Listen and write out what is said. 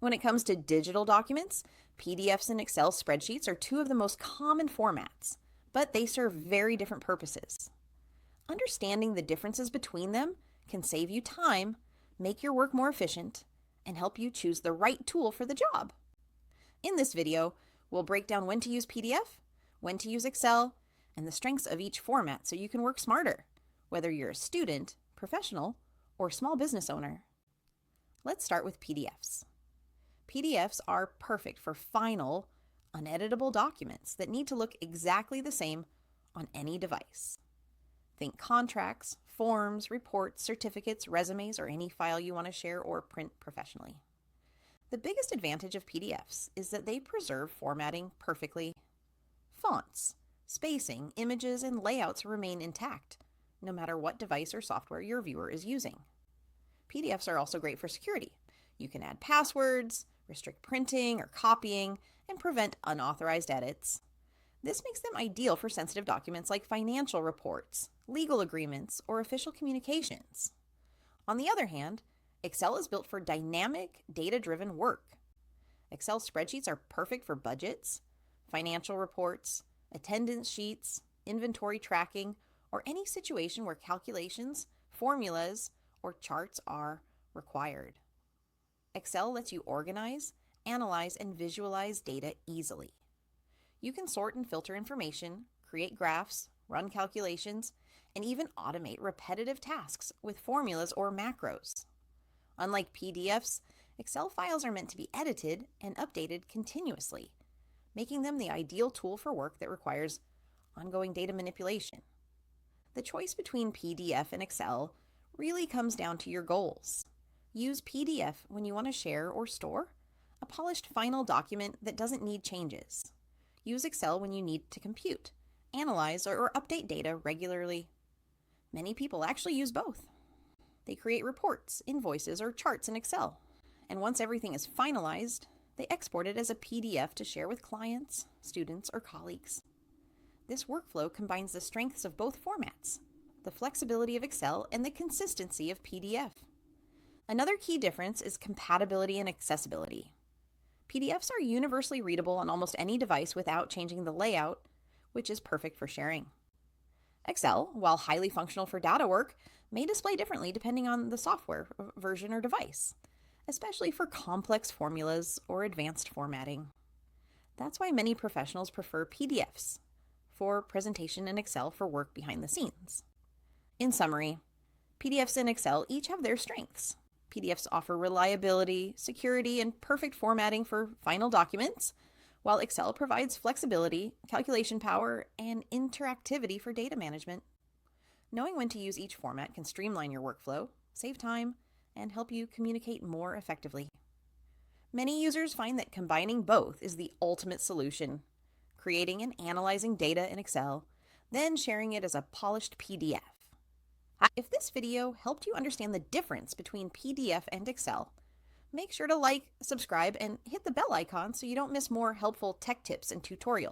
When it comes to digital documents, PDFs and Excel spreadsheets are two of the most common formats, but they serve very different purposes. Understanding the differences between them can save you time, make your work more efficient, and help you choose the right tool for the job. In this video, we'll break down when to use PDF, when to use Excel, and the strengths of each format so you can work smarter, whether you're a student, professional, or small business owner. Let's start with PDFs. PDFs are perfect for final, uneditable documents that need to look exactly the same on any device. Think contracts, forms, reports, certificates, resumes, or any file you want to share or print professionally. The biggest advantage of PDFs is that they preserve formatting perfectly. Fonts, spacing, images, and layouts remain intact, no matter what device or software your viewer is using. PDFs are also great for security. You can add passwords, restrict printing or copying, and prevent unauthorized edits. This makes them ideal for sensitive documents like financial reports, legal agreements, or official communications. On the other hand, Excel is built for dynamic, data-driven work. Excel spreadsheets are perfect for budgets, financial reports, attendance sheets, inventory tracking, or any situation where calculations, formulas, or charts are required. Excel lets you organize, analyze, and visualize data easily. You can sort and filter information, create graphs, run calculations, and even automate repetitive tasks with formulas or macros. Unlike PDFs, Excel files are meant to be edited and updated continuously, making them the ideal tool for work that requires ongoing data manipulation. The choice between PDF and Excel really comes down to your goals. Use PDF when you want to share or store a polished final document that doesn't need changes. Use Excel when you need to compute, analyze, or update data regularly. Many people actually use both. They create reports, invoices, or charts in Excel, and once everything is finalized, they export it as a PDF to share with clients, students, or colleagues. This workflow combines the strengths of both formats, the flexibility of Excel and the consistency of PDF. Another key difference is compatibility and accessibility. PDFs are universally readable on almost any device without changing the layout, which is perfect for sharing. Excel, while highly functional for data work, may display differently depending on the software version or device, especially for complex formulas or advanced formatting. That's why many professionals prefer PDFs for presentation and Excel for work behind the scenes. In summary, PDFs and Excel each have their strengths. PDFs offer reliability, security, and perfect formatting for final documents, while Excel provides flexibility, calculation power, and interactivity for data management. Knowing when to use each format can streamline your workflow, save time, and help you communicate more effectively. Many users find that combining both is the ultimate solution, creating and analyzing data in Excel, then sharing it as a polished PDF. If this video helped you understand the difference between PDF and Excel, make sure to like, subscribe, and hit the bell icon so you don't miss more helpful tech tips and tutorials.